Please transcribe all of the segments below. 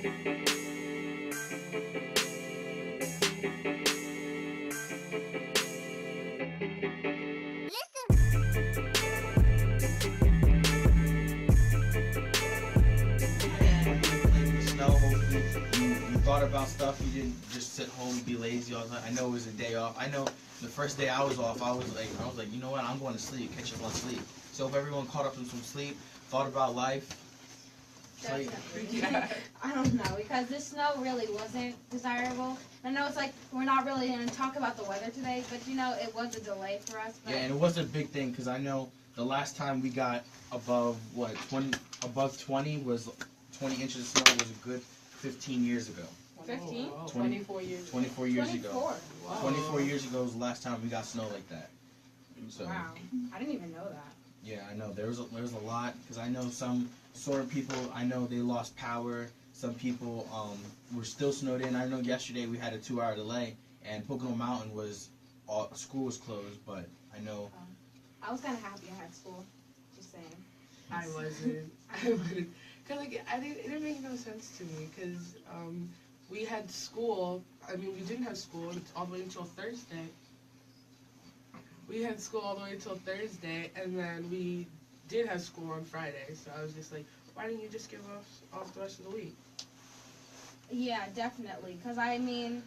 You thought about stuff. You didn't just sit home and be lazy all the time. I know it was a day off. I know the first day I was off, I was like, you know what? I'm going to sleep, catch up on sleep. So if everyone caught up on some sleep, thought about life. Definitely. Yeah. I don't know, because this snow really wasn't desirable. I know it's like we're not really going to talk about the weather today, but you know, it was a delay for us. But yeah, and it was a big thing because I know the last time we got above 20 was 20 inches of snow was a good 15 years ago. 15? 24 years. 24 years ago. Wow. 24 years ago was the last time we got snow like that. So, wow. I didn't even know that. yeah, I know there was a lot because I know some sort of people. I know they lost power. Some people were still snowed in. I know yesterday we had a 2-hour delay, and Pocono Mountain school was closed. But I know I was kind of happy I had school. Just saying. I wasn't. I wouldn't. Cause like it didn't make no sense to me. Cause we had school. I mean, we didn't have school all the way until Thursday. We had school all the way until Thursday, and then we did have school on Friday. So I was just like, why didn't you just give us off the rest of the week? Yeah, definitely. Because, I mean,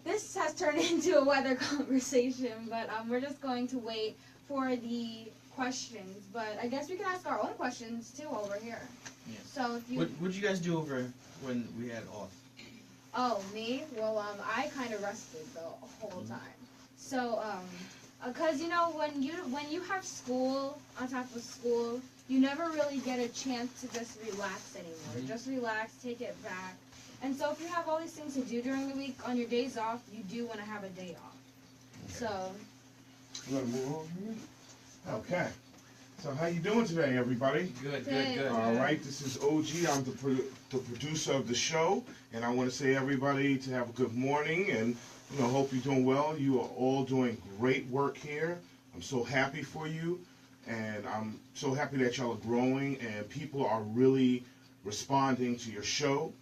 this has turned into a weather conversation, but we're just going to wait for the questions. But I guess we can ask our own questions, too, over here. Yeah. So if you... What'd you guys do over when we had off? Oh, me? Well, I kind of rested the whole time. So, because, you know, when you have school on top of school, you never really get a chance to just relax anymore. Mm-hmm. Just relax, take it back. And so if you have all these things to do during the week, on your days off, you do want to have a day off. Okay. So. You want to move on here? Okay. So how you doing today, everybody? Good. All right, this is OG. I'm the producer of the show, and I want to say everybody to have a good morning, and hope you're doing well. You are all doing great work here. I'm so happy for you, and I'm so happy that y'all are growing, and people are really responding to your show.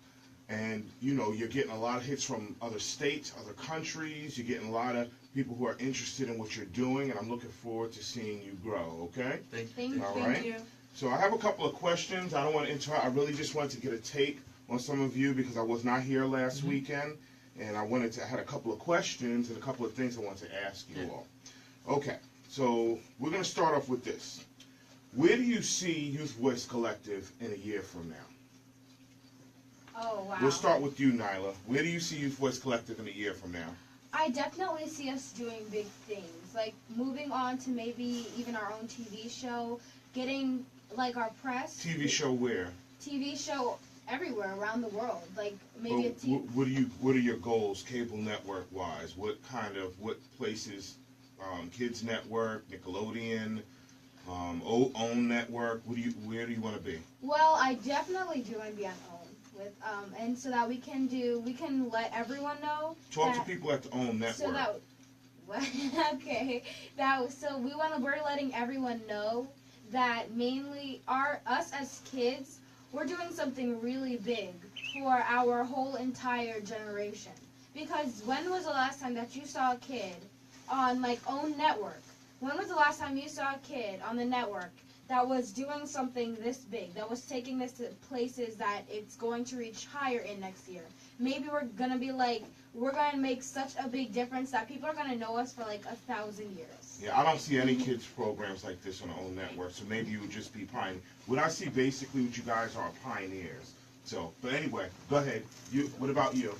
And, you're getting a lot of hits from other states, other countries. You're getting a lot of people who are interested in what you're doing, and I'm looking forward to seeing you grow, okay? Thank you. All right. So I have a couple of questions. I don't want to interrupt. I really just wanted to get a take on some of you because I was not here last weekend, and I had a couple of questions and a couple of things I wanted to ask you all. Okay, so we're going to start off with this. Where do you see Youth Voice Collective in a year from now? Oh, wow. We'll start with you, Nyla. Where do you see Youth Voice Collective in a year from now? I definitely see us doing big things, like moving on to maybe even our own TV show, getting like our press. TV show where? TV show everywhere around the world, like maybe a TV. What are your goals, cable network wise? What places? Kids Network, Nickelodeon, OWN Network. Where do you want to be? Well, I definitely do want to be on OWN. And so that we can let everyone know. Talk to people at the OWN Network. So that, okay, we're letting everyone know that mainly us as kids, we're doing something really big for our whole entire generation. Because when was the last time that you saw a kid on like OWN Network? When was the last time you saw a kid on the network that was doing something this big, that was taking this to places that it's going to reach higher in next year? Maybe we're going to make such a big difference that people are going to know us for like 1,000 years. Yeah, I don't see any kids programs like this on the OWN Network, so maybe you would just be pioneers. What I see basically what you guys are pioneers. So, but anyway, go ahead. What about you,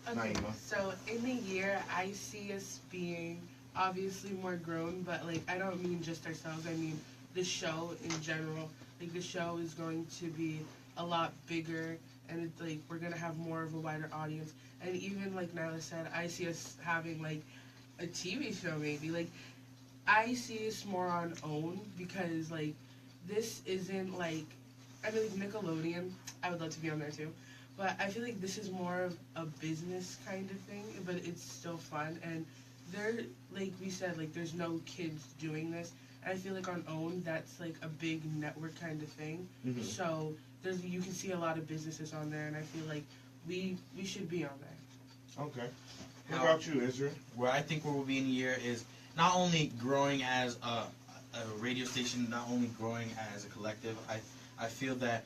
Okay, Naima? so in the year, I see us being obviously more grown, but like I don't mean just ourselves, I mean the show in general. Like the show is going to be a lot bigger, and it's like we're gonna have more of a wider audience. And even like Nyla said, I see us having like a TV show maybe. Like I see us more on OWN because like this isn't like, I mean like Nickelodeon, I would love to be on there too. But I feel like this is more of a business kind of thing, but it's still fun. And there, like we said, like there's no kids doing this. And I feel like on OWN, that's like a big network kind of thing. Mhm. So you can see a lot of businesses on there, and I feel like we should be on there. Okay. What Now- about you, Israel? Where I think we will be in a year is not only growing as a radio station, not only growing as a collective. I feel that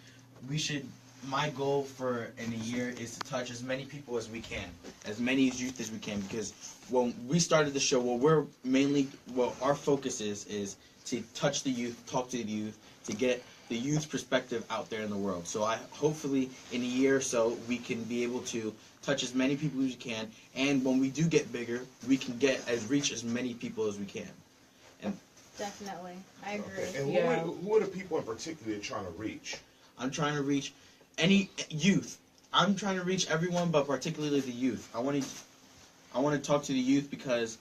we should. My goal for in a year is to touch as many people as we can, as many youth as we can. Because when we started the show, our focus is to touch the youth, talk to the youth, to get the youth perspective out there in the world. So hopefully in a year or so we can be able to touch as many people as we can, and when we do get bigger, we can reach as many people as we can. Definitely, I agree. Okay. And Yeah. who are the people in particular you're trying to reach? I'm trying to reach any youth. I'm trying to reach everyone, but particularly the youth. I want to talk to the youth because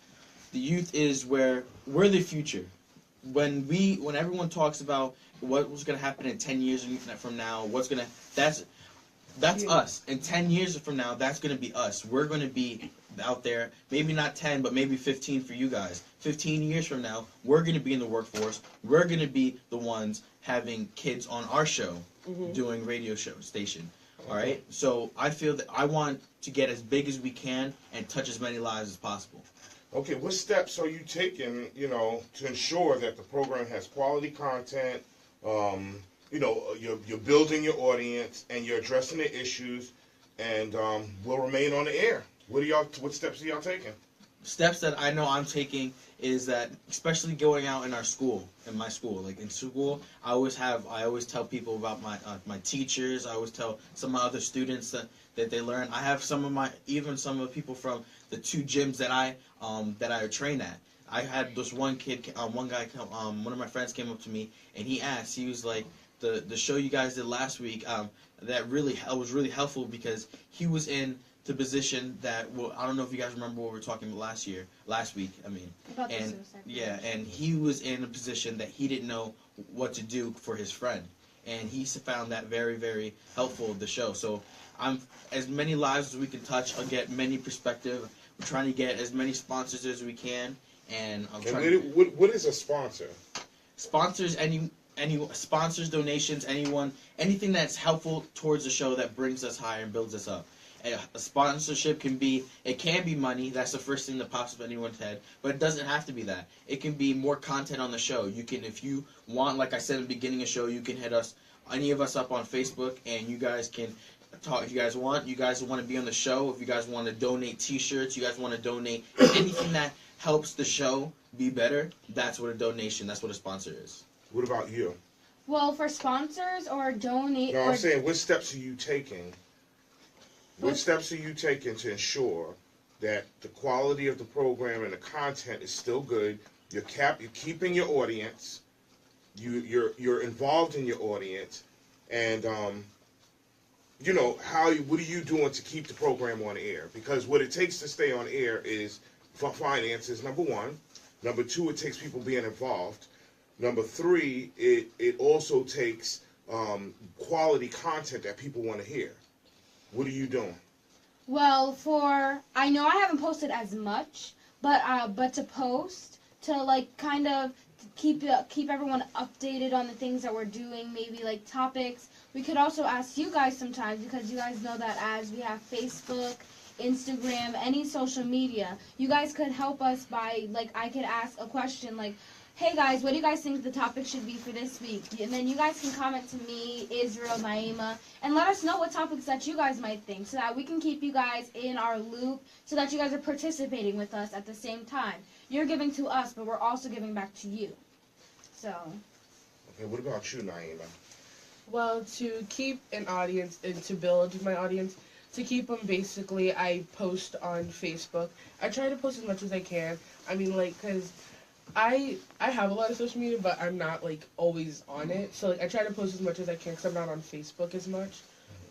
the youth is where we're the future. When everyone talks about what's going to happen in 10 years from now, that's Yeah. us. In 10 years from now, that's going to be us. We're going to be out there, maybe not 10, but maybe 15 for you guys. 15 years from now, we're going to be in the workforce. We're going to be the ones having kids on our show, doing radio show station. All right? So I feel that I want to get as big as we can and touch as many lives as possible. Okay, what steps are you taking, to ensure that the program has quality content, you're building your audience and you're addressing the issues and will remain on the air? What steps are y'all taking? Steps that I know I'm taking is that, especially going out in my school, like in school, I always tell people about my teachers. I always tell some of my other students that they learn. I have some of the people from the 2 gyms that I train at. I had this one kid, one of my friends came up to me and he asked, he was like, the show you guys did last week, that was really helpful because he was in the position that, I don't know if you guys remember what we were talking about last week. About the And suicide yeah, and he was in a position that he didn't know what to do for his friend, and he found that very, very helpful, the show. So I'm as many lives as we can touch. I'll get many perspective. We're trying to get as many sponsors as we can, and I'm trying. What is a sponsor? Sponsors, any sponsors, donations, anything that's helpful towards the show that brings us higher and builds us up. A sponsorship can be money. That's the first thing that pops up in anyone's head, but it doesn't have to be that. It can be more content on the show. You can, if you want, like I said in the beginning of the show, you can hit any of us up on Facebook, and you guys can talk. If you guys want to be on the show, if you guys want to donate T-shirts, you guys want to donate anything that helps the show be better, that's what a sponsor is. What about you? Well, for sponsors or donate, No, or I'm saying, what steps are you taking? What steps are you taking to ensure that the quality of the program and the content is still good? You're keeping your audience. You're involved in your audience, and what are you doing to keep the program on air? Because what it takes to stay on air is finances, number one. Number two, it takes people being involved. Number three, it also takes quality content that people want to hear. What are you doing? well, I know I haven't posted as much, but to post to like kind of keep everyone updated on the things that we're doing, maybe like topics. We could also ask you guys sometimes, because you guys know that as we have Facebook, Instagram, any social media, you guys could help us by, like, I could ask a question like, hey guys, what do you guys think the topic should be for this week? And then you guys can comment to me, Israel, Naima, and let us know what topics that you guys might think, so that we can keep you guys in our loop, so that you guys are participating with us at the same time. You're giving to us, but we're also giving back to you. So. Okay, what about you, Naima? Well, to keep an audience and to build my audience, to keep them, basically, I post on Facebook. I try to post as much as I can. Because I have a lot of social media, but I'm not, always on it. So, I try to post as much as I can because I'm not on Facebook as much.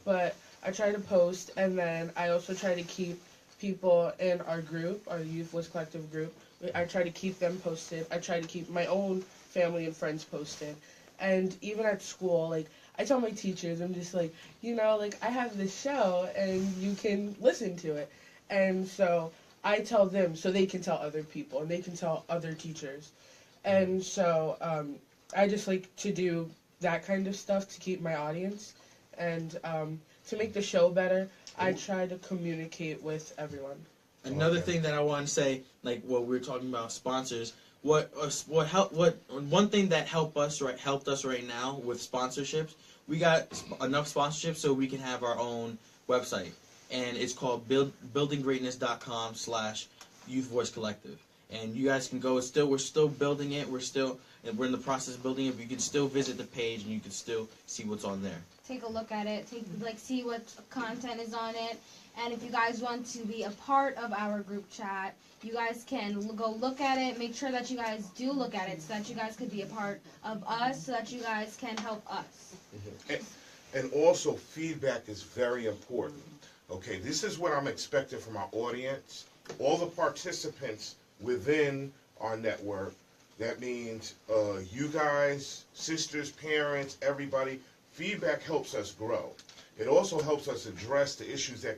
But I try to post, and then I also try to keep people in our group, our Youth Voice Collective group. I try to keep them posted. I try to keep my own family and friends posted. And even at school, I tell my teachers, I'm just I have this show, and you can listen to it. And so I tell them so they can tell other people, and they can tell other teachers. And so I just like to do that kind of stuff to keep my audience. And to make the show better, I try to communicate with everyone. Another thing that I want to say, like what we were talking about sponsors, one thing that helped us right now with sponsorships, we got enough sponsorships so we can have our own website, and it's called buildinggreatness.com/Youth Voice Collective. And you guys can go. We're still building it. We're in the process of building it. But you can still visit the page and you can still see what's on there. Take a look at it. See what content is on it. And if you guys want to be a part of our group chat, you guys can go look at it. Make sure that you guys do look at it so that you guys could be a part of us, so that you guys can help us. And also, feedback is very important. Okay, this is what I'm expecting from our audience. All the participants within our network. That means you guys, sisters, parents, everybody. Feedback helps us grow. It also helps us address the issues we're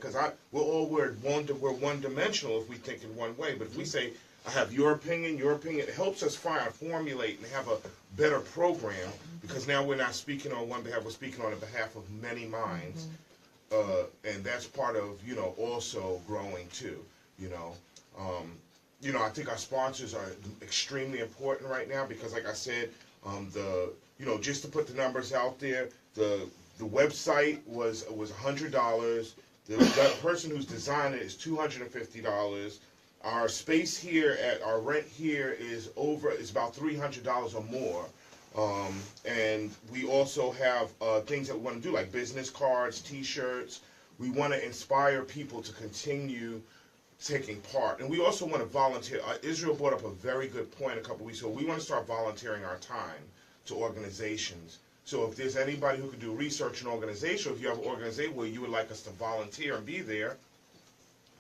one-dimensional if we think in one way. But if we say, I have your opinion, it helps us formulate and have a better program, because now we're not speaking on one behalf, we're speaking on the behalf of many minds. And that's part of, also growing too, I think our sponsors are extremely important right now because, like I said, just to put the numbers out there, the website was $100. The person who's designed it is $250. Our space here our rent here is about $300 or more. And we also have things that we want to do, like business cards, T-shirts. We want to inspire people to continue taking part. And we also want to volunteer. Israel brought up a very good point a couple weeks ago. We want to start volunteering our time to organizations. So if there's anybody who could do research in organization, if you have an organization where you would like us to volunteer and be there.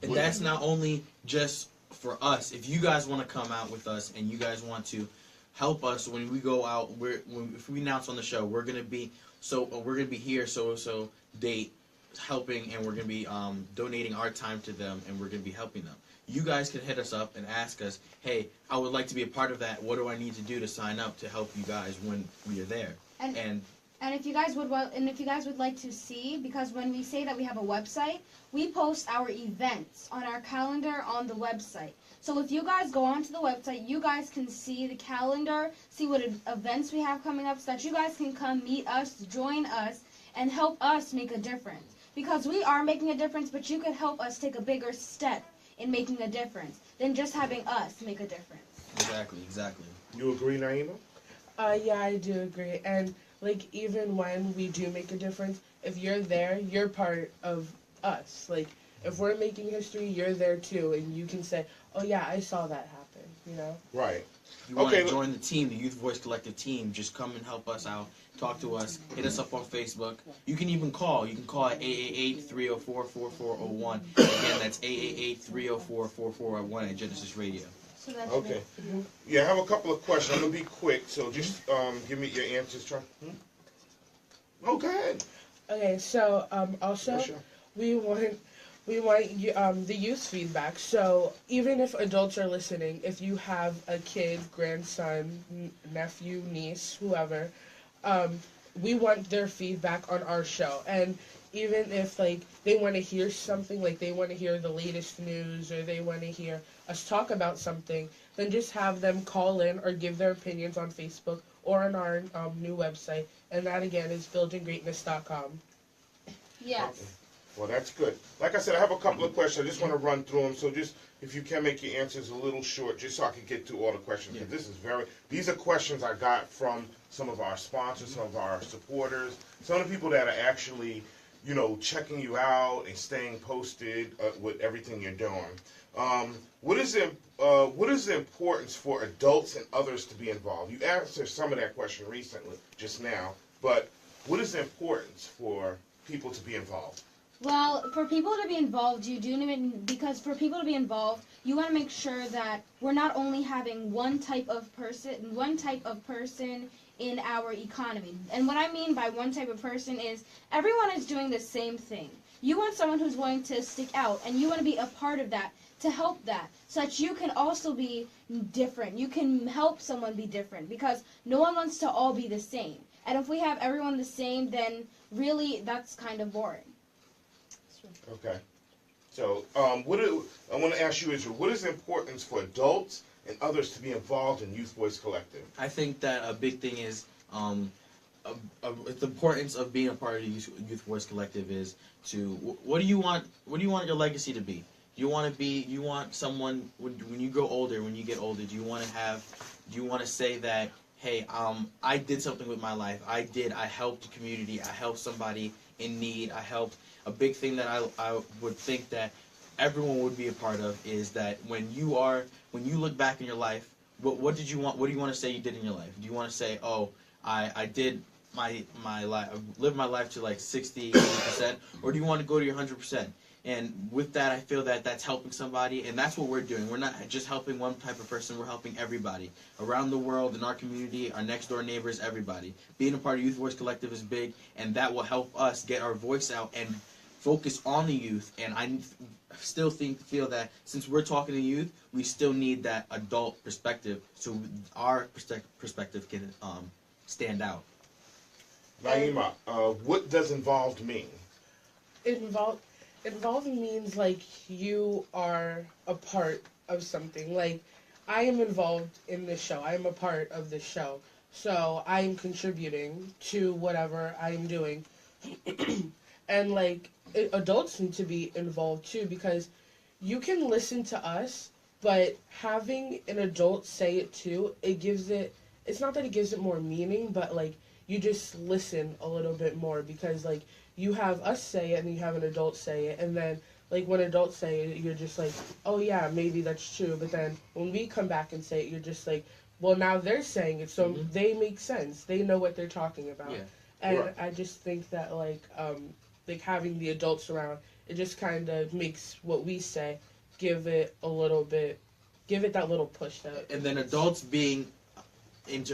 And that's not only just for us. If you guys want to come out with us and you guys want to help us when we go out, if we announce on the show, we're gonna be here so date helping, and we're gonna be donating our time to them, and we're gonna be helping them. You guys can hit us up and ask us, hey, I would like to be a part of that. What do I need to do to sign up to help you guys when we are there? And if you guys would like to see, because when we say that we have a website, we post our events on our calendar on the website. So if you guys go onto the website, you guys can see the calendar, see what events we have coming up, so that you guys can come meet us, join us, and help us make a difference. Because we are making a difference, but you could help us take a bigger step in making a difference than just having us make a difference. Exactly. You agree, Naima? Yeah, I do agree. And even when we do make a difference, if you're there, you're part of us. If we're making history, you're there too, and you can say, oh yeah, I saw that happen, Right. You want to join the team, the Youth Voice Collective team, just come and help us out. Talk to us. Hit us up on Facebook. You can even call. You can call at 888-304-4401. Again, that's 888-304-4401 at Genesis Radio. So that's Okay. Yeah, I have a couple of questions. I'm going to be quick, so just give me your answers, Charlie. Oh, go ahead. Okay, so also, Sure. we want the youth feedback. So even if adults are listening, if you have a kid, grandson, nephew, niece, whoever, we want their feedback on our show. And even if they want to hear something, they want to hear the latest news, or they want to hear us talk about something, then just have them call in or give their opinions on Facebook or on our new website. And that again is buildinggreatness.com. Yes. Okay. Well, that's good. Like I said, I have a couple of questions. I just want to run through them. So just, if you can make your answers a little short, just so I can get through all the questions. Yeah. These are questions I got from some of our sponsors, some of our supporters, some of the people that are actually, checking you out and staying posted with everything you're doing. What is the importance for adults and others to be involved? You answered some of that question recently, just now, but what is the importance for people to be involved? Well, for people to be involved, you want to make sure that we're not only having one type of person in our economy. And what I mean by one type of person is everyone is doing the same thing. you want someone who's going to stick out, and you want to be a part of that, to help that, so that you can also be different. You can help someone be different, because no one wants to all be the same. And if we have everyone the same, then really that's kind of boring. Okay. So, I want to ask you, Israel, what is the importance for adults and others to be involved in Youth Voice Collective? I think that a big thing is the importance of being a part of the Youth Voice Collective is to what do you want your legacy to be? Do you want someone when you grow older, when you get older, do you want to say that, hey, I did something with my life. I helped the community. I helped somebody in need. A big thing that I would think that everyone would be a part of is that when you look back in your life, what do you want to say you did in your life? Do you want to say, oh, I did my life, lived my life to like 60, 80%, or do you want to go to your 100%? And with that, I feel that that's helping somebody, and that's what we're doing. We're not just helping one type of person, we're helping everybody. Around the world, in our community, our next door neighbors, everybody. Being a part of Youth Voice Collective is big, and that will help us get our voice out and focus on the youth. And I still feel that since we're talking to youth, we still need that adult perspective so our perspective can stand out. Naima, what does involved mean? Involved means like you are a part of something. Like I am involved in this show. I am a part of this show. So I am contributing to whatever I am doing. And like adults need to be involved too, because you can listen to us, but having an adult say it too, it's not that it gives it more meaning, but like you just listen a little bit more, because like you have us say it and you have an adult say it, and then like when adults say it, you're just like, oh yeah, maybe that's true, but then when we come back and say it, you're just like, well, now they're saying it, so they make sense, they know what they're talking about. Yeah. And Right. I just think that like having the adults around, it just kind of makes what we say give it that little push that. And then adults being into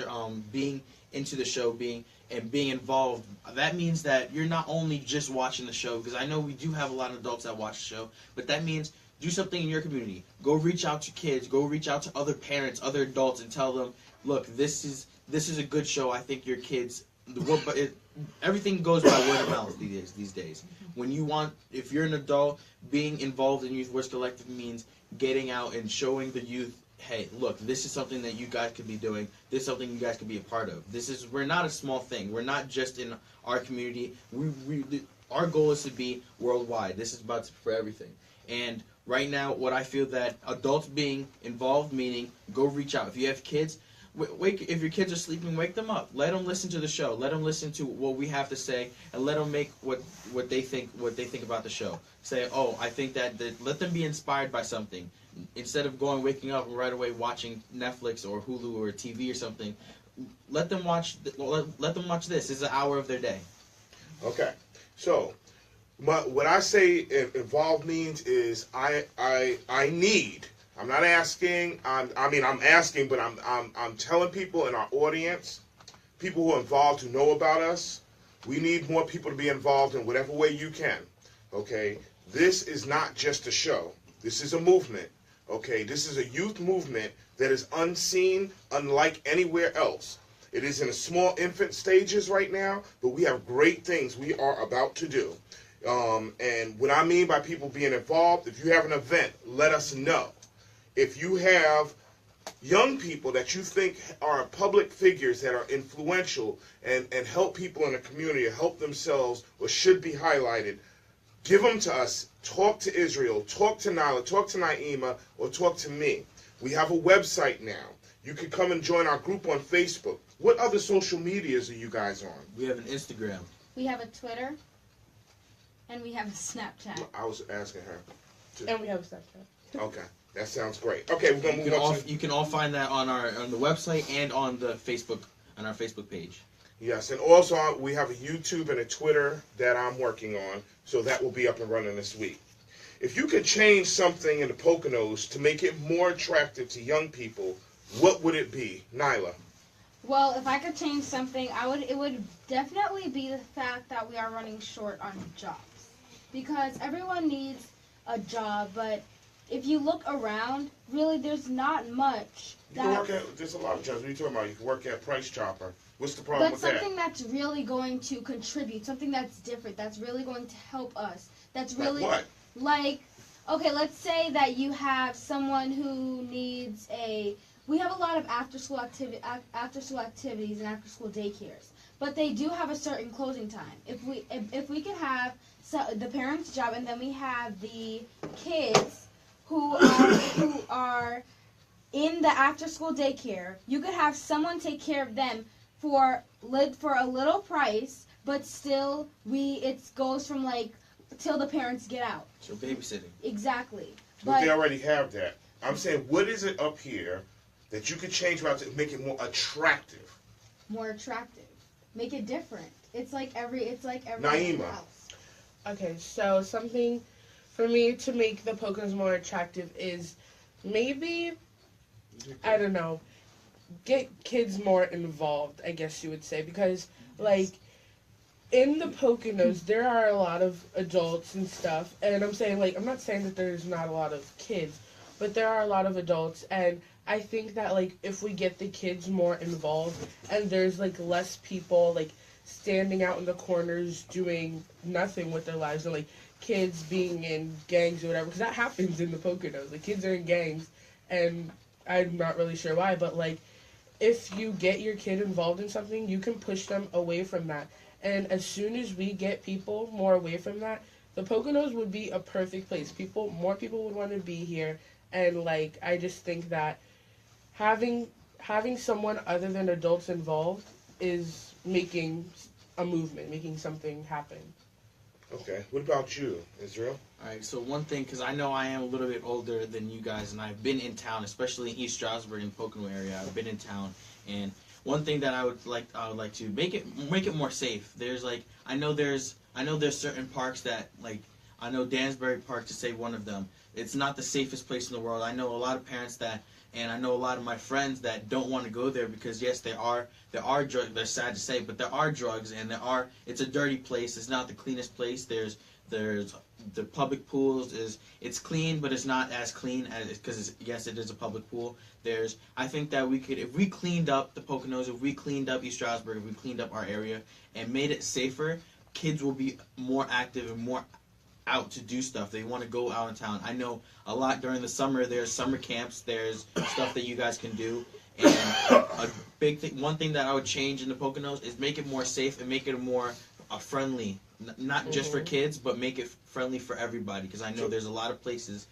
the show, being involved, that means that you're not only just watching the show, because I know we do have a lot of adults that watch the show, but that means do something in your community. Go reach out to kids, go reach out to other parents, other adults, and tell them, look, this is a good show. I think your kids, everything goes by word of mouth these days. If you're an adult, being involved in Youth Voice Collective means getting out and showing the youth, hey, look, this is something that you guys could be doing. This is something you guys could be a part of. We're not a small thing. We're not just in our community. Our goal is to be worldwide. This is about for everything. And right now, what I feel that adults being involved, meaning go reach out. If you have kids, if your kids are sleeping, wake them up. Let them listen to the show. Let them listen to what we have to say, and let them make what they think about the show. Say, oh, I think that let them be inspired by something. Instead of waking up and right away watching Netflix or Hulu or TV or something, let them watch this. This is an hour of their day. Okay. So, what I say involved means is I need. I'm not asking. I'm asking, but I'm telling people in our audience, people who are involved, who know about us, we need more people to be involved in whatever way you can. Okay. This is not just a show. This is a movement. Okay. This is a youth movement that is unseen, unlike anywhere else. It is in a small infant stages right now, but we have great things we are about to do. And what I mean by people being involved, if you have an event, let us know. If you have young people that you think are public figures that are influential and help people in the community or help themselves or should be highlighted, give them to us. Talk to Israel, talk to Nyla, talk to Naima, or talk to me. We have a website now. You can come and join our group on Facebook. What other social medias are you guys on? We have an Instagram. We have a Twitter, and we have a Snapchat. I was asking her. And we have a Snapchat. Okay, that sounds great. Okay, we're gonna move on to. You can all find that on the website and on our Facebook page. Yes, and also we have a YouTube and a Twitter that I'm working on, so that will be up and running this week. If you could change something in the Poconos to make it more attractive to young people, what would it be, Nyla? Well, if I could change something, it would definitely be the fact that we are running short on jobs. because everyone needs a job, but if you look around, really there's not much. You can work at, there's a lot of jobs. What are you talking about? You can work at Price Chopper. What's the problem But with that? something that's really going to contribute, something that's different, that's really going to help us. That's really Like what? like, okay, let's say that you have someone who needs we have a lot of after school activities and after school daycares, but they do have a certain closing time. If we could have the parents' job, and then we have the kids who are in the after school daycare, you could have someone take care of them for a little price, but still it goes from like till the parents get out. So babysitting. Exactly. But they already have that. I'm saying, what is it up here that you could change about to make it more attractive? More attractive. Make it different. It's like every Naima. house. Okay, so something for me to make the Poconos more attractive is maybe, I don't know, get kids more involved, I guess you would say, because like in the Poconos there are a lot of adults and stuff, and I'm not saying that there's not a lot of kids, but there are a lot of adults, and I think that like if we get the kids more involved and there's like less people like standing out in the corners doing nothing with their lives, and like kids being in gangs or whatever, because that happens in the Poconos. Like kids are in gangs, and I'm not really sure why, but like if you get your kid involved in something, you can push them away from that. And as soon as we get people more away from that, the Poconos would be a perfect place. More people would want to be here, and like I just think that having someone other than adults involved is making a movement, making something happen. Okay. What about you, Israel? All right, so one thing, because I know I am a little bit older than you guys, and I've been in town, especially in East Stroudsburg and Pocono area. I've been in town, and one thing that I would like to make it more safe. There's like I know there's certain parks that like I know Dansbury Park to say one of them. It's not the safest place in the world. I know a lot of parents and I know a lot of my friends that don't want to go there because yes, there are drugs. They're sad to say, but there are drugs, and it's a dirty place. It's not the cleanest place. There's the public pools it's clean, but it's not as clean as because yes, it is a public pool. I think that we could, if we cleaned up the Poconos, if we cleaned up East Stroudsburg, if we cleaned up our area and made it safer, kids will be more active and more out to do stuff. They want to go out in town. I know a lot during the summer. There's summer camps. There's stuff that you guys can do. And a big thing, one thing that I would change in the Poconos is make it more safe and make it more friendly. Not just for kids, but make it friendly for everybody. Because I know there's a lot of places.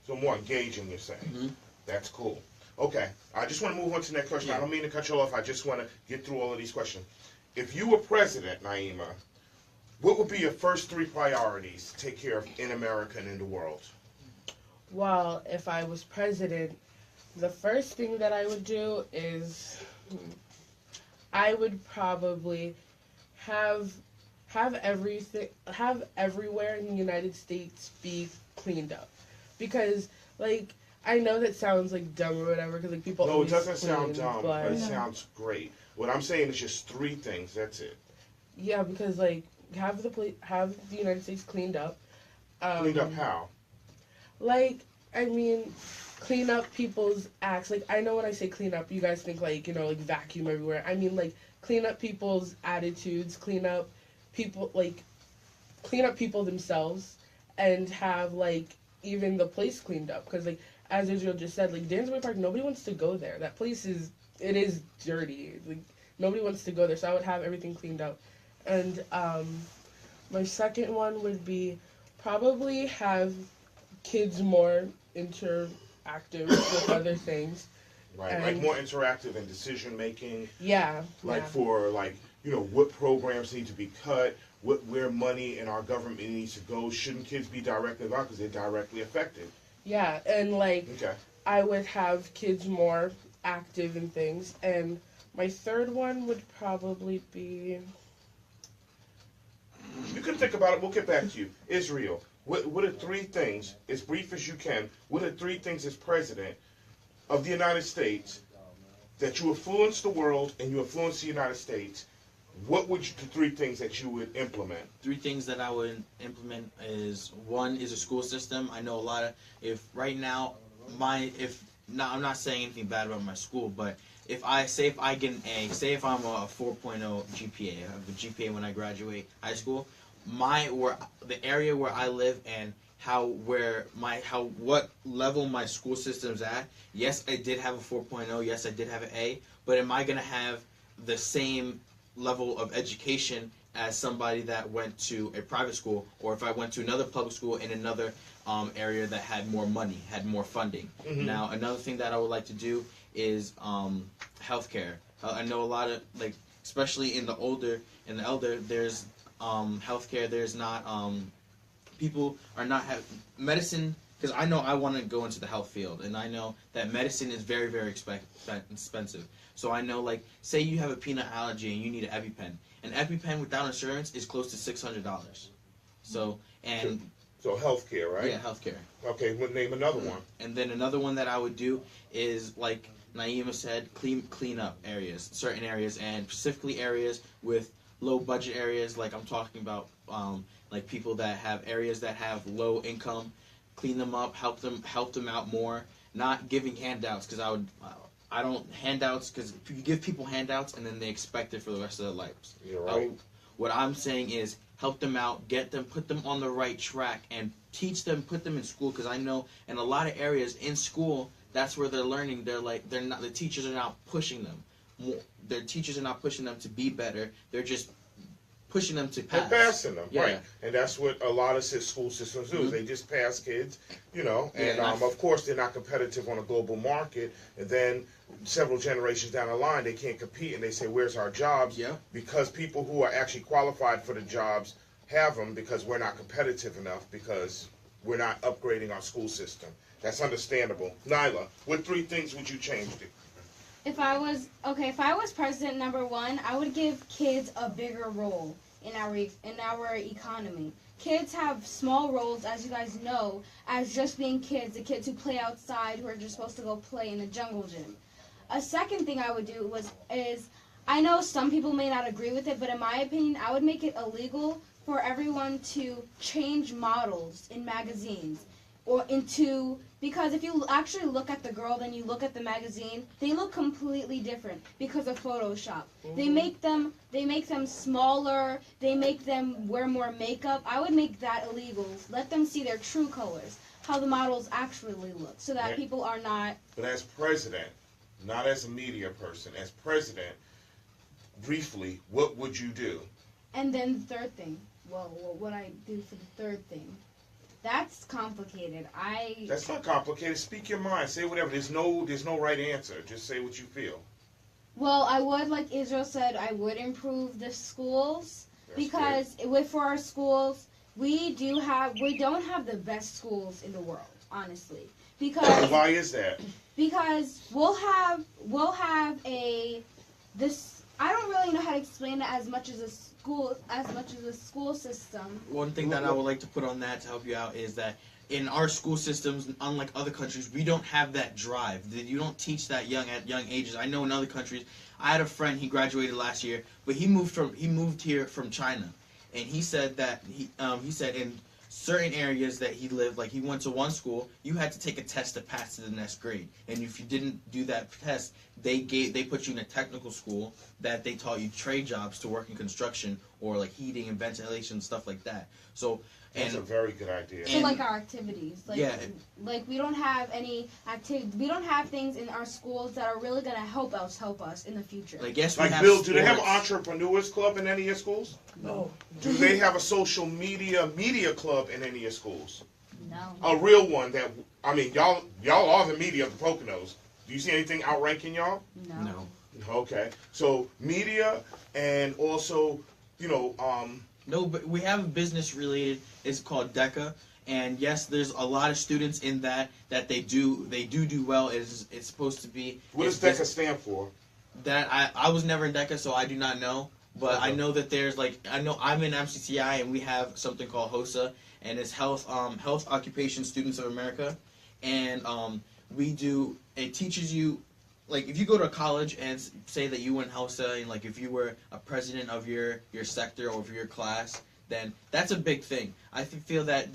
So more engaging, you're saying. Mm-hmm. That's cool. Okay. I just want to move on to the next question. Yeah. I don't mean to cut you off. I just want to get through all of these questions. If you were president, Naima, what would be your first 3 priorities to take care of in America and in the world? Well, if I was president, the first thing that I would do is I would probably have everywhere in the United States be cleaned up, because like I know that sounds like dumb or whatever, because like people. No, it doesn't clean, sound dumb, but it No. sounds great. What I'm saying is just 3 things. That's it. Yeah, because like have the United States cleaned up. Cleaned up how? Like, I mean, clean up people's acts. Like, I know when I say clean up, you guys think like, like vacuum everywhere. I mean like clean up people's attitudes, clean up people themselves, and have like even the place cleaned up. Because like as Israel just said, like Dansbury Park, nobody wants to go there. That place is dirty. Like nobody wants to go there. So I would have everything cleaned up. And my second one would be probably have kids more interactive with other things. Right, like more interactive in decision making. Yeah. Like for like what programs need to be cut, where money in our government needs to go. Shouldn't kids be directly involved because they're directly affected? Yeah, and like Okay. I would have kids more active in things, and my third one would probably be. You can think about it. We'll get back to you. Israel, what are 3 things, as brief as you can, what are 3 things as president of the United States that you influence the world and you influence the United States what would the 3 things that you would implement? 3 things that I would implement is, one is a school system. I know a lot of, if right now I'm not saying anything bad about my school, but if I get an A, say if I'm a 4.0 GPA, I have a GPA when I graduate high school, the area where I live and what level my school system's at. Yes, I did have a 4.0. Yes, I did have an A, but am I gonna have the same level of education as somebody that went to a private school, or if I went to another public school in another area that had more money, had more funding? Mm-hmm. Now, another thing that I would like to do is healthcare. I know a lot of, like, especially in the elder, there's healthcare. There's not people are not have medicine, because I know I want to go into the health field, and I know that medicine is very, very expensive. So I know, like, say you have a peanut allergy and you need an EpiPen. An EpiPen without insurance is close to $600. So, and So healthcare, right? yeah, healthcare. Okay, we'll name another one. And then another one that I would do is, like Naima said, clean up areas, certain areas, and specifically areas with low budget areas. Like I'm talking about, like people that have areas that have low income. Clean them up, help them out more. Not giving handouts, because I don't handouts, because you give people handouts and then they expect it for the rest of their lives. You're right. What I'm saying is help them out, put them on the right track, and teach them, put them in school, because I know in a lot of areas in school, that's where they're learning. The teachers are not pushing them. Their teachers are not pushing them to be better. They're just pushing them to pass. They're passing them, Yeah. right? And that's what a lot of school systems do. Mm-hmm. They just pass kids, and Yeah, of course they're not competitive on a global market. And then several generations down the line, they can't compete, and they say, "Where's our jobs?" Yeah. Because people who are actually qualified for the jobs have them, because we're not competitive enough, because we're not upgrading our school system. That's understandable. Nyla, what 3 things would you change? If I was president, number 1, I would give kids a bigger role in our economy. Kids have small roles, as you guys know, as just being kids, the kids who play outside, who are just supposed to go play in the jungle gym. A second thing I would do is I know some people may not agree with it, but in my opinion, I would make it illegal for everyone to change models in magazines. Because if you actually look at the girl, then you look at the magazine, they look completely different because of Photoshop. They make them smaller, they make them wear more makeup. I would make that illegal. Let them see their true colors, how the models actually look, so that people are not... But as president, not as a media person, as president, briefly, what would you do? And then the third thing, what would I do for the third thing? That's complicated. That's not complicated. Speak your mind. Say whatever. There's no right answer. Just say what you feel. Well, I would, like Israel said, I would improve the schools. That's Because for our schools, we don't have the best schools in the world, honestly. Because Why is that? Because we'll have this. I don't really know how to explain it as much as a school system. One thing that I would like to put on that to help you out is that in our school systems, unlike other countries, we don't have that drive. You don't teach that at young ages. I know in other countries, I had a friend, he graduated last year, but he moved here from China, and he said that he said in certain areas that he lived, like he went to one school, you had to take a test to pass to the next grade, and if you didn't do that test, they put you in a technical school that they taught you trade jobs to work in construction or like heating and ventilation, stuff like that. So That's a very good idea. So like our activities, like we don't have any we don't have things in our schools that are really gonna help us in the future. Like yes, we Like have Bill, do they have an sports. entrepreneurs club in any of your schools? No. Do they have a social media club in any of your schools? No. A real one that, I mean, y'all are the media of the Poconos. Do you see anything outranking y'all? No. Okay. So media and also, No, but we have a business related. It's called DECA, and yes, there's a lot of students in that they do well. It's supposed to be. what does DECA stand for? That I was never in DECA, so I do not know. But I know that there's I'm in MCCI, and we have something called HOSA, and it's Health Occupation Students of America, and it teaches you like if you go to college and say that you went Hausa, and like if you were a president of your sector or of your class, then that's a big thing. I feel that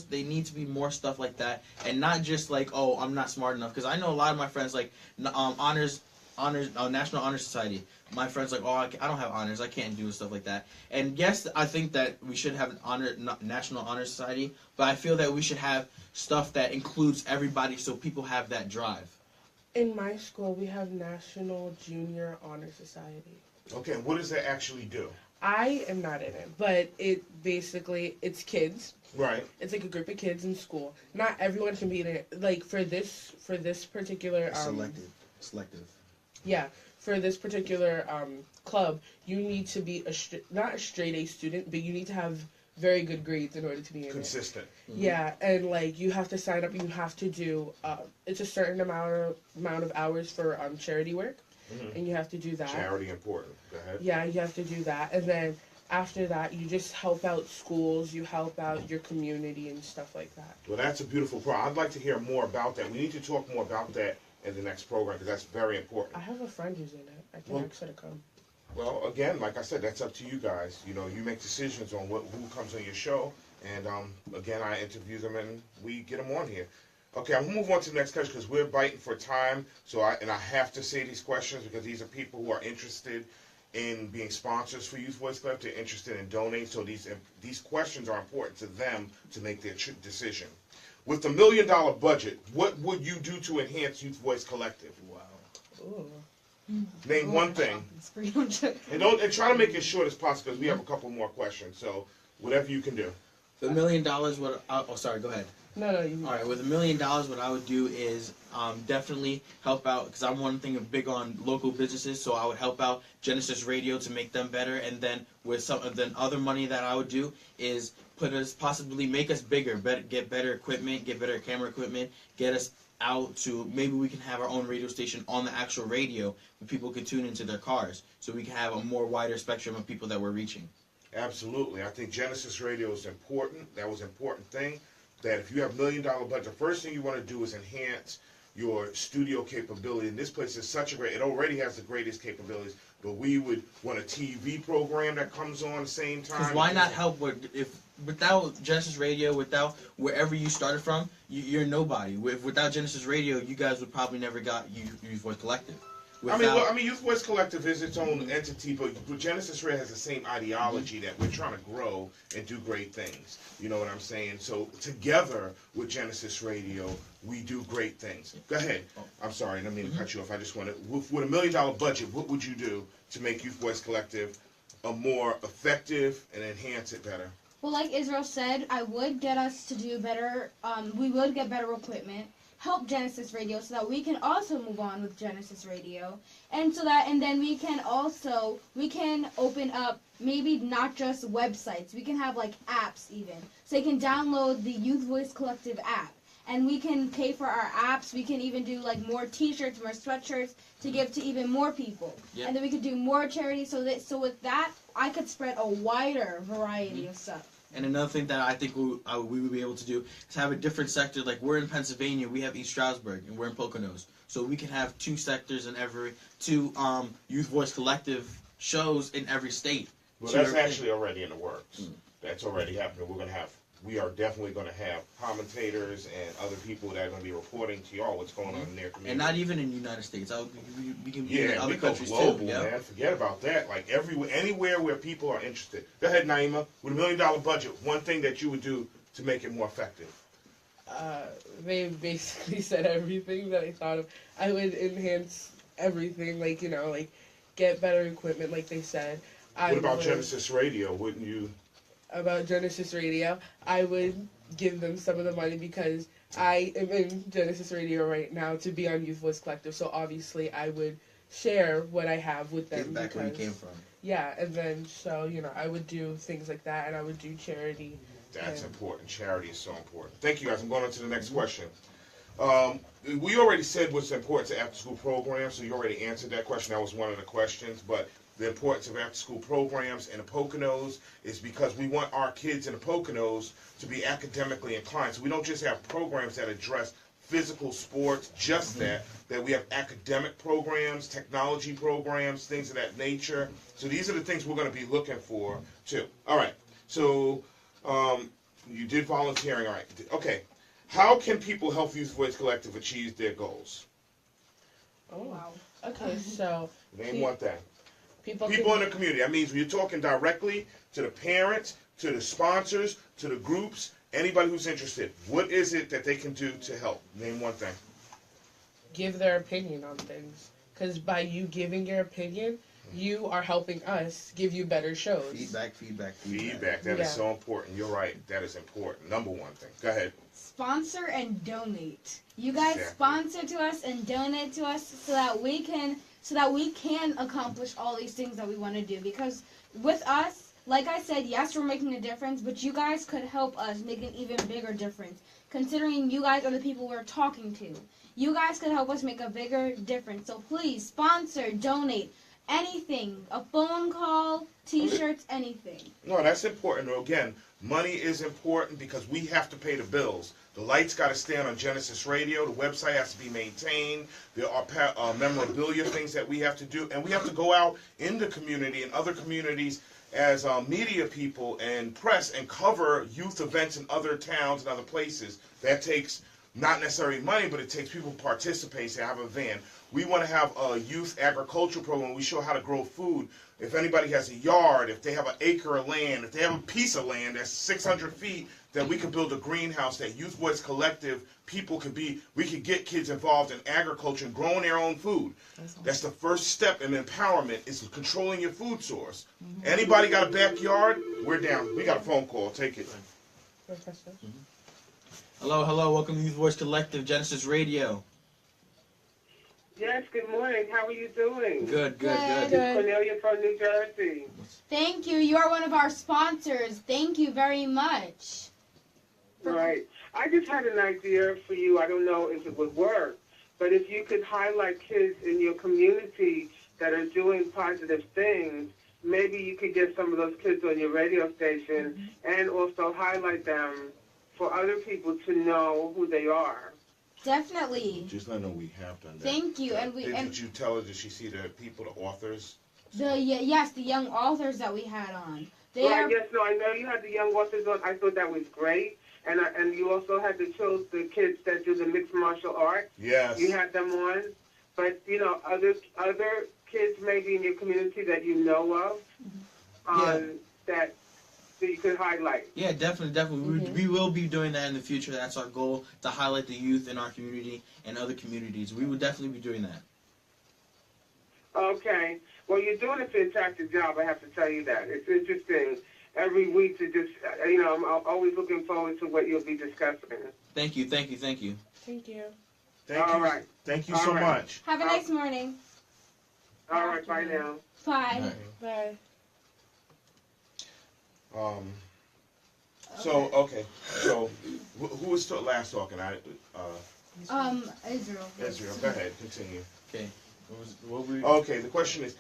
they need to be more stuff like that, and not just like, oh, I'm not smart enough. Because I know a lot of my friends like honors, National Honor Society. My friends like, oh, I don't have honors, I can't do stuff like that. And yes, I think that we should have an National Honor Society, but I feel that we should have stuff that includes everybody, so people have that drive. In my school, we have National Junior Honor Society. Okay, what does that actually do? I am not in it, but it's kids. Right. It's like a group of kids in school. Not everyone can be in it. Like for this particular Selective. Yeah, for this particular club, you need to be not a straight A student, but you need to have very good grades in order to be in Consistent. it. Yeah, and like you have to sign up. You have to do it's a certain amount of hours for charity work, and you have to do that. Charity important. Go ahead. Yeah, you have to do that, and then after that, you just help out schools. You help out your community and stuff like that. Well, that's a beautiful program. I'd like to hear more about that. We need to talk more about that in the next program because that's very important. I have a friend who's in it. I can ask her to come. Well, again, like I said, that's up to you guys. You know, you make decisions on who comes on your show, and again, I interview them and we get them on here. Okay, I'm gonna move on to the next question because we're biting for time. So I have to say these questions because these are people who are interested in being sponsors for Youth Voice Club. They're interested in donating. So these questions are important to them to make their decision. With the $1 million budget, what would you do to enhance Youth Voice Collective? Wow. Ooh. Name one thing. And try to make it short as possible because we have a couple more questions. So whatever you can do. The $1 million, sorry, go ahead. No, you. All right, with $1 million, what I would do is definitely help out because I'm one thing big on local businesses. So I would help out Genesis Radio to make them better, and then with then other money that I would do is possibly make us bigger, get better equipment, get better camera equipment, get us out to maybe we can have our own radio station on the actual radio where people can tune into their cars, so we can have a more wider spectrum of people that we're reaching. Absolutely, I think Genesis Radio is important. That was an important thing. That if you have $1 million budget, the first thing you want to do is enhance your studio capability. And this place is such it already has the greatest capabilities, but we would want a TV program that comes on at the same time. Because why not help without Genesis Radio, without wherever you started from, you're nobody. Without Genesis Radio, you guys would probably never got Youth Voice Collective. I mean, Youth Voice Collective is its own entity, but Genesis Radio has the same ideology that we're trying to grow and do great things. You know what I'm saying? So together with Genesis Radio, we do great things. Go ahead. I'm sorry, I didn't mean to cut you off. I just wanted, with $1 million budget, what would you do to make Youth Voice Collective a more effective and enhance it better? Well, like Israel said, I would get us to do better. We would get better equipment. Help Genesis Radio so that we can also move on with Genesis Radio, and then we can open up maybe not just websites. We can have like apps even, so you can download the Youth Voice Collective app, and we can pay for our apps. We can even do like more T-shirts, more sweatshirts to give to even more people, and then we could do more charity. So with that, I could spread a wider variety of stuff. And another thing that I think we would be able to do is have a different sector. Like we're in Pennsylvania, we have East Stroudsburg, and we're in Poconos. So we can have two sectors in two Youth Voice Collective shows in every state. Well, that's actually already in the works. That's already happening. We are definitely going to have commentators and other people that are going to be reporting to y'all what's going on in their community. And not even in the United States. We can be in other we go countries global, too. Yeah, man. Forget about that. Like anywhere where people are interested. Go ahead, Naima. With $1 million budget, one thing that you would do to make it more effective. They basically said everything that I thought of. I would enhance everything, like get better equipment, like they said. What about Genesis Radio? Wouldn't you? About Genesis Radio, I would give them some of the money because I am in Genesis Radio right now to be on Youth Voice Collective. So obviously, I would share what I have with them. Get back where you came from. Yeah, and then I would do things like that, and I would do charity. That's important. Charity is so important. Thank you, guys. I'm going on to the next question. We already said what's important to after-school programs, so you already answered that question. That was one of the questions, but the importance of after-school programs in the Poconos is because we want our kids in the Poconos to be academically inclined. So we don't just have programs that address physical sports, just that we have academic programs, technology programs, things of that nature. So these are the things we're going to be looking for too. All right. So you did volunteering. All right. Okay. How can people help Youth Voice Collective achieve their goals? Oh, wow. Okay, so Name one thing. people People in the community. That means you're talking directly to the parents, to the sponsors, to the groups, anybody who's interested. What is it that they can do to help? Name one thing. give their opinion on things. Because by you giving your opinion, you are helping us give you better shows. Feedback. Feedback. That is Yeah. so important. You're right. That is important. Number one thing. Go ahead. Sponsor and donate. You guys Exactly. sponsor to us and donate to us so that we can accomplish all these things that we want to do. Because with us, like I said, yes, we're making a difference, but you guys could help us make an even bigger difference. Considering you guys are the people we're talking to, you guys could help us make a bigger difference. So please sponsor, donate, anything, a phone call, T-shirts, anything. No, that's important. Again, money is important because we have to pay the bills. The lights got to stand on Genesis Radio. The website has to be maintained. There are memorabilia things that we have to do. And we have to go out in the community and other communities as media people and press and cover youth events in other towns and other places. That takes not necessarily money, but it takes people to participate, say, have a van. We want to have a youth agricultural program. We show how to grow food. If anybody has a yard, if they have an acre of land, if they have a piece of land that's 600 feet, then we can build a greenhouse that Youth Voice Collective people could be, we could get kids involved in agriculture and growing their own food. That's the first step in empowerment, is controlling your food source. Anybody got a backyard? We're down. We got a phone call. Take it. Professor? Hello. Welcome to Youth Voice Collective, Genesis Radio. Yes, good morning. How are you doing? Good. Good. Cornelia from New Jersey. Thank you. You are one of our sponsors. Thank you very much. Right. I just had an idea for you. I don't know if it would work, but if you could highlight kids in your community that are doing positive things, maybe you could get some of those kids on your radio station and also highlight them for other people to know who they are. Definitely. Just let her know we have done that. Thank you. And Did you tell her, did she see the people, the authors? the young authors that we had on. They Right, are yes, no, I know you had the young authors on. I thought that was great. And you also had the kids that do the mixed martial arts. Yes. You had them on. But, other kids maybe in your community that you know of that you could highlight. Yeah, definitely. We will be doing that in the future. That's our goal, to highlight the youth in our community and other communities. We will definitely be doing that. Okay. Well, you're doing a fantastic job, I have to tell you that. It's interesting every week to just, I'm always looking forward to what you'll be discussing. Thank you. Thank you. Thank you. All right. Thank you All so right. much. have a nice morning. All right, bye now. Bye. Bye. So, okay. So, who was last talking? Israel. Israel. Go ahead. Continue. Okay. What were Okay, the question is,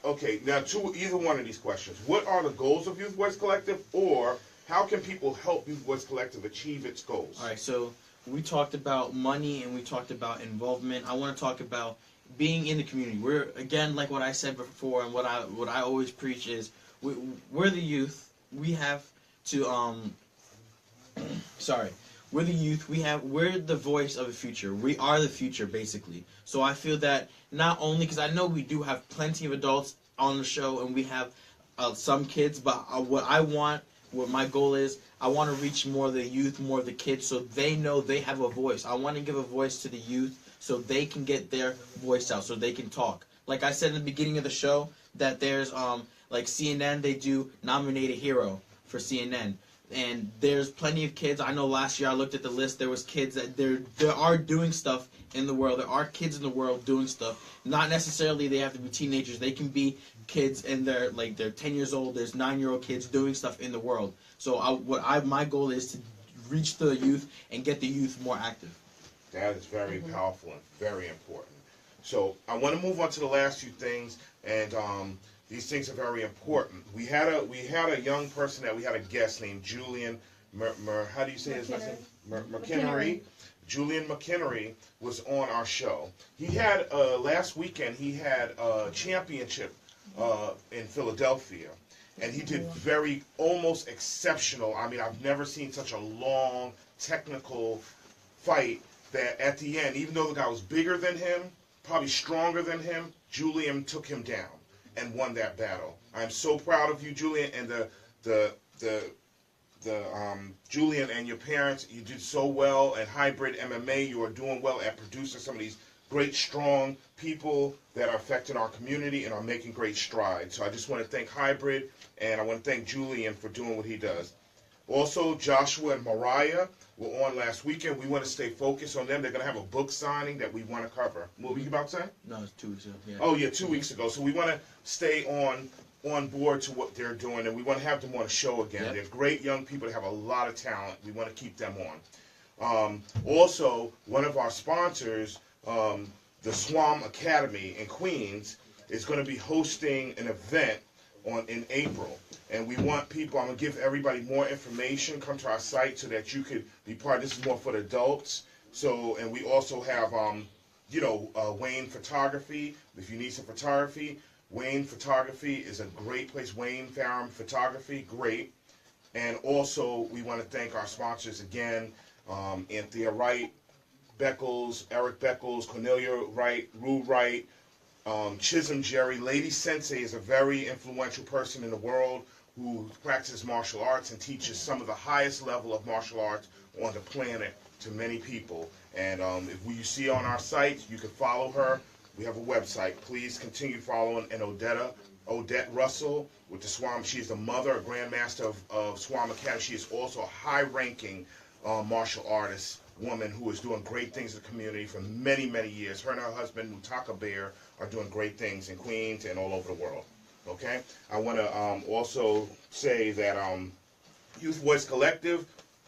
okay, now to either one of these questions, what are the goals of Youth Voice Collective, or how can people help Youth Voice Collective achieve its goals? All right, so we talked about money and we talked about involvement. I want to talk about being in the community. We're, again, like what I said before, and what I always preach is, we're the youth. We have to we're the youth. We're the voice of the future. We are the future, basically. So I feel that not only, because I know we do have plenty of adults on the show and we have some kids, but what my goal is, I want to reach more of the youth, more of the kids, so they know they have a voice. I want to give a voice to the youth so they can get their voice out, so they can talk. Like I said in the beginning of the show, that there's like CNN, they do nominate a hero for CNN. And there's plenty of kids. I know last year I looked at the list. There was kids that there are doing stuff in the world. There are kids in the world doing stuff. Not necessarily they have to be teenagers. They can be kids and they're 10 years old. There's 9-year-old kids doing stuff in the world. So my goal is to reach the youth and get the youth more active. That is very powerful and very important. So I want to move on to the last few things, and these things are very important. We had a young person that we had a guest named Julian how do you say his last name? McKinnery. Julian McHenry, was on our show. He had, last weekend, he had a championship in Philadelphia. And he did almost exceptional. I mean, I've never seen such a long, technical fight that at the end, even though the guy was bigger than him, probably stronger than him, Julian took him down and won that battle. I'm so proud of you, Julian, and Julian and your parents. You did so well at Hybrid MMA. You are doing well at producing some of these great, strong people that are affecting our community and are making great strides. So I just want to thank Hybrid, and I want to thank Julian for doing what he does. Also, Joshua and Mariah were on last weekend. We want to stay focused on them. They're going to have a book signing that we want to cover. What were you about to say? No, it's 2 weeks ago. Yeah. Oh, yeah, 2 weeks ago. So we want to stay on board to what they're doing, and we want to have them on the show again. Yep. They're great young people that have a lot of talent. We want to keep them on. Also, one of our sponsors, the Swam Academy in Queens, is going to be hosting an event in April. And we want people, I'm going to give everybody more information, come to our site so that you could be part. This is more for the adults. So, and we also have, Wayne Photography. If you need some photography, Wayne Photography is a great place. Wayne Farram Photography, great. And also, we want to thank our sponsors again, Anthea Wright, Beckles, Eric Beckles, Cornelia Wright, Rue Wright, Chisholm Jerry. Lady Sensei is a very influential person in the world who practices martial arts and teaches some of the highest level of martial arts on the planet to many people. And if you see on our site, you can follow her. We have a website. Please continue following. And Odette Russell with the Swam. She's the mother, a grandmaster of Swam Academy. She is also a high-ranking martial artist woman who is doing great things in the community for many, many years. Her and her husband, Mutaka Bear, are doing great things in Queens and all over the world. Okay? I want to also say that Youth Voice Collective,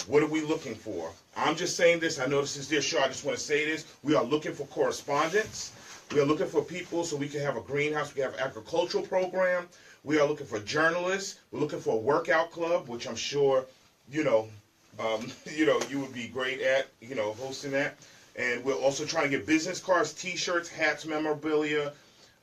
what are we looking for? I'm just saying this. I know this is their show. I just want to say this. We are looking for correspondents. We are looking for people so we can have a greenhouse. We can have an agricultural program. We are looking for journalists. We're looking for a workout club, which I'm sure, you would be great at, hosting that. And we're also trying to get business cards, T-shirts, hats, memorabilia,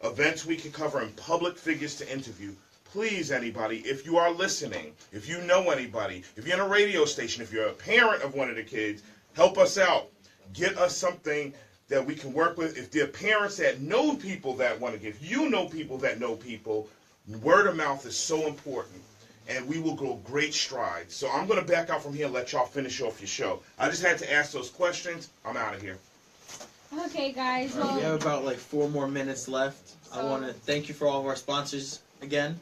events we can cover, and public figures to interview. Please, anybody, if you are listening, if you know anybody, if you're in a radio station, if you're a parent of one of the kids, help us out. Get us something that we can work with. If there are parents that know people that want to give, you know people that know people, word of mouth is so important. And we will go great strides. So I'm going to back out from here and let y'all finish off your show. I just had to ask those questions. I'm out of here. Okay, guys. All right, we Well, have about 4 more minutes left. I want to thank you for all of our sponsors again.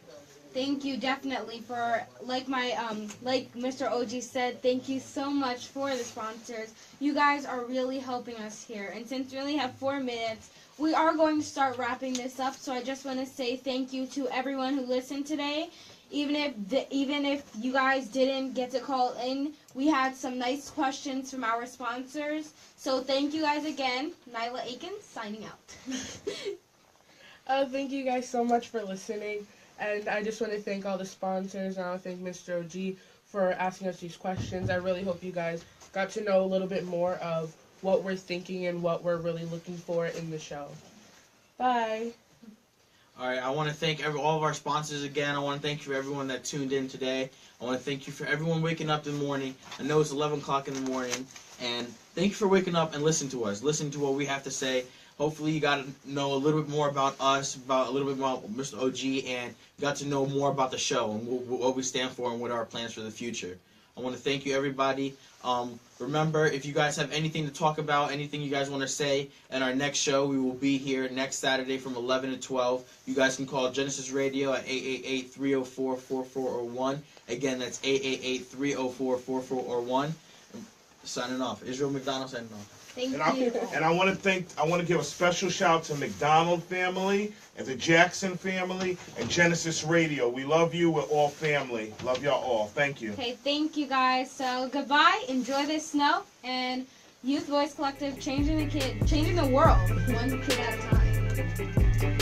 thank you definitely for, like Mr. OG said, thank you so much for the sponsors. You guys are really helping us here. And since we only have 4 minutes, we are going to start wrapping this up. So I just want to say thank you to everyone who listened today. Even if you guys didn't get to call in, we had some nice questions from our sponsors. So thank you guys again. Nyla Aikens signing out. Thank you guys so much for listening. And I just want to thank all the sponsors. And I want to thank Mr. OG for asking us these questions. I really hope you guys got to know a little bit more of what we're thinking and what we're really looking for in the show. Bye. All right, I want to thank all of our sponsors again. I want to thank you for everyone that tuned in today. I want to thank you for everyone waking up in the morning. I know it's 11 o'clock in the morning. And thank you for waking up and listening to us. Listen to what we have to say. Hopefully you got to know a little bit more about us, about a little bit more about Mr. OG, and got to know more about the show and what we stand for and what are our plans for the future. I want to thank you, everybody. Remember, if you guys have anything to talk about, anything you guys want to say, in our next show, we will be here next Saturday from 11 to 12. You guys can call Genesis Radio at 888-304-4401. Again, that's 888-304-4401. Signing off. Israel McDonald signing off. Thank And you. I want to give a special shout out to McDonald family and the Jackson family and Genesis Radio. We love you. We're all family. Love y'all all. Thank you. Okay, thank you guys. So goodbye. Enjoy this snow and Youth Voice Collective changing the world one kid at a time.